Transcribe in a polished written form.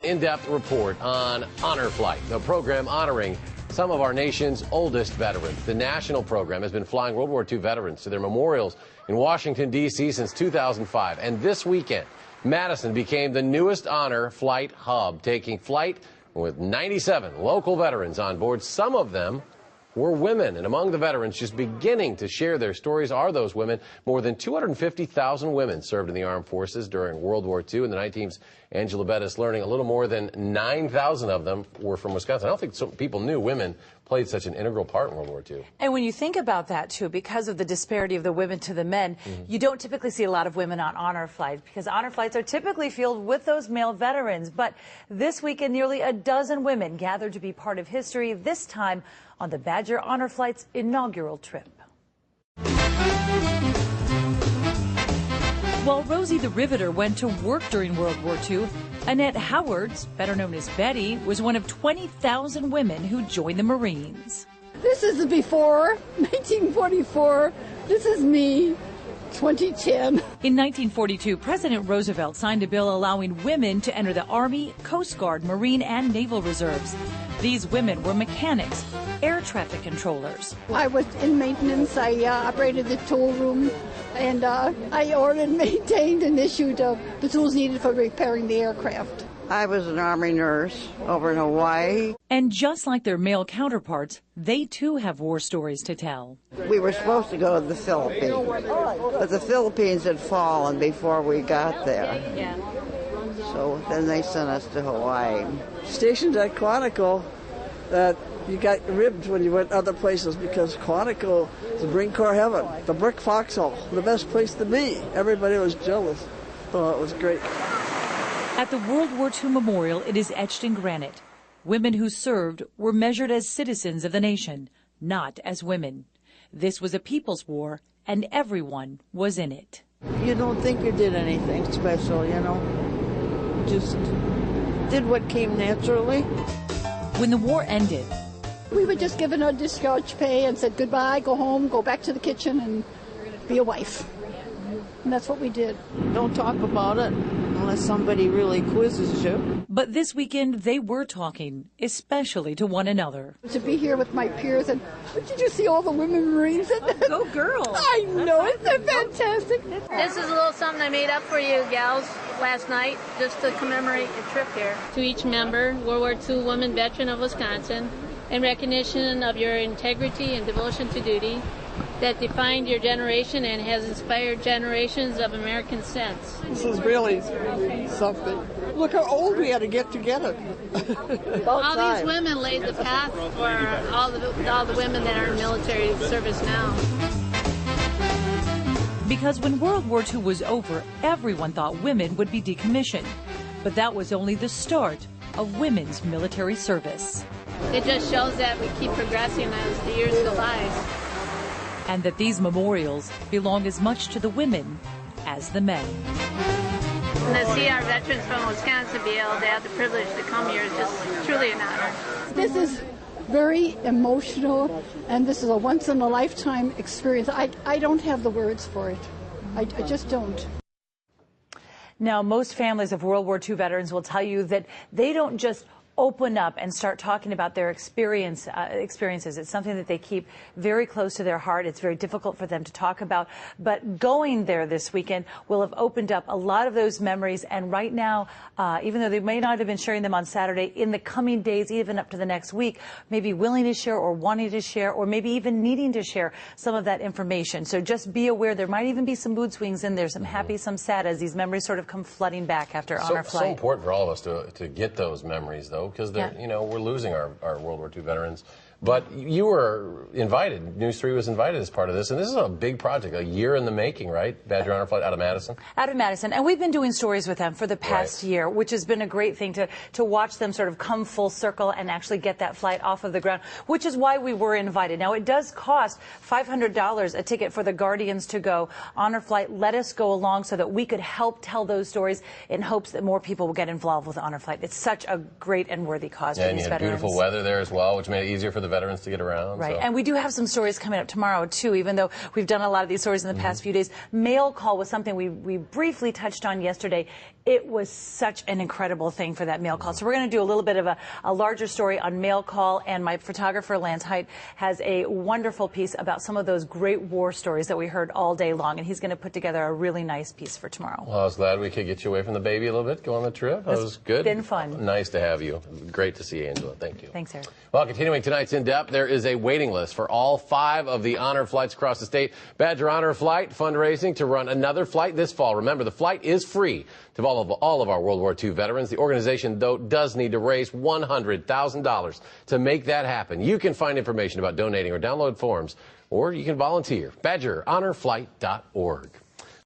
In-depth report on Honor Flight, the program honoring some of our nation's oldest veterans. The national program has been flying World War II veterans to their memorials in Washington, D.C. since 2005. And this weekend, Madison became the newest Honor Flight hub, taking flight with 97 local veterans on board. Some of them were women, and among the veterans just beginning to share their stories are those women. More than 250,000 women served in the armed forces during World War II, and the night team's Angela Bettis learning a little more than 9,000 of them were from Wisconsin. I don't think some people knew women played such an integral part in World War II. And when you think about that, too, because of the disparity of the women to the men, you don't typically see a lot of women on honor flights, because honor flights are typically filled with those male veterans. But this weekend, nearly a dozen women gathered to be part of history, this time on the Badger Honor Flight's inaugural trip. While Rosie the Riveter went to work during World War II, Annette Howards, better known as Betty, was one of 20,000 women who joined the Marines. This is the before, 1944. This is me, 2010. In 1942, President Roosevelt signed a bill allowing women to enter the Army, Coast Guard, Marine, and Naval Reserves. These women were mechanics, air traffic controllers. I was in maintenance. I operated the tool room, and I ordered, maintained, and issued the tools needed for repairing the aircraft. I was an Army nurse over in Hawaii. And just like their male counterparts, they too have war stories to tell. We were supposed to go to the Philippines, but the Philippines had fallen before we got there. Yeah. So then they sent us to Hawaii. Stationed at Quantico, you got ribbed when you went other places because Quantico is the Marine Corps heaven, the brick foxhole, the best place to be. Everybody was jealous. Oh, it was great. At the World War II Memorial, it is etched in granite. Women who served were measured as citizens of the nation, not as women. This was a people's war, and everyone was in it. You don't think you did anything special, you know. Just did what came naturally. When the war ended, We were just given our discharge pay and said goodbye, go home, go back to the kitchen, and be a wife. And that's what we did. Don't talk about it unless somebody really quizzes you. but this weekend they were talking, especially to one another. To be here with my peers, and did you see all the women Marines? Go girls! I know, it's fantastic. This is a little something I made up for you gals last night, just to commemorate your trip here. To each member, World War II woman veteran of Wisconsin, in recognition of your integrity and devotion to duty that defined your generation and has inspired generations of Americans since. This is really something. Look how old we had to get together. All these women laid the path for all the women that are in military service now. Because when World War II was over, everyone thought women would be decommissioned. But that was only the start of women's military service. It just shows that we keep progressing as the years go by. And that these memorials belong as much to the women as the men. And to see our veterans from Wisconsin be able to have the privilege to come here is just truly an honor. This is very emotional, and this is a once-in-a-lifetime experience. I don't have the words for it. I just don't. Now, most families of World War II veterans will tell you that they don't just open up and start talking about their experiences. It's something that they keep very close to their heart. It's very difficult for them to talk about. But going there this weekend will have opened up a lot of those memories. And right now, even though they may not have been sharing them on Saturday, in the coming days, even up to the next week, may be willing to share or wanting to share or maybe even needing to share some of that information. So just be aware there might even be some mood swings in there, some happy, some sad, as these memories sort of come flooding back after Honor Flight. So important for all of us to get those memories, though, because you know, we're losing our World War II veterans. But you were invited. News 3 was invited as part of this, and this is a big project, a year in the making, right? Badger Honor Flight out of Madison? Out of Madison. And we've been doing stories with them for the past year, which has been a great thing to watch them sort of come full circle and actually get that flight off of the ground, which is why we were invited. Now, it does cost $500 a ticket for the Guardians to go. Honor Flight let us go along so that we could help tell those stories in hopes that more people will get involved with Honor Flight. It's such a great and worthy cause for these veterans. And you had beautiful weather there as well, which made it easier for the veterans to get around. Right, so. and we do have some stories coming up tomorrow, too, even though we've done a lot of these stories in the past few days. Mail call was something we briefly touched on yesterday. It was such an incredible thing for that mail call. So we're going to do a little bit of a larger story on mail call, and my photographer, Lance Height, has a wonderful piece about some of those great war stories that we heard all day long, and he's going to put together a really nice piece for tomorrow. Well, I was glad we could get you away from the baby a little bit, go on the trip. That was good. It's been fun. Nice to have you. Great to see you, Angela. Thank you. Thanks, Eric. Well, continuing tonight's In Depth, there is a waiting list for all 5 of the honor flights across the state. Badger Honor Flight fundraising to run another flight this fall. Remember, the flight is free to all of our World War II veterans. The organization, though, does need to raise $100,000 to make that happen. You can find information about donating or download forms, or you can volunteer. BadgerHonorFlight.org.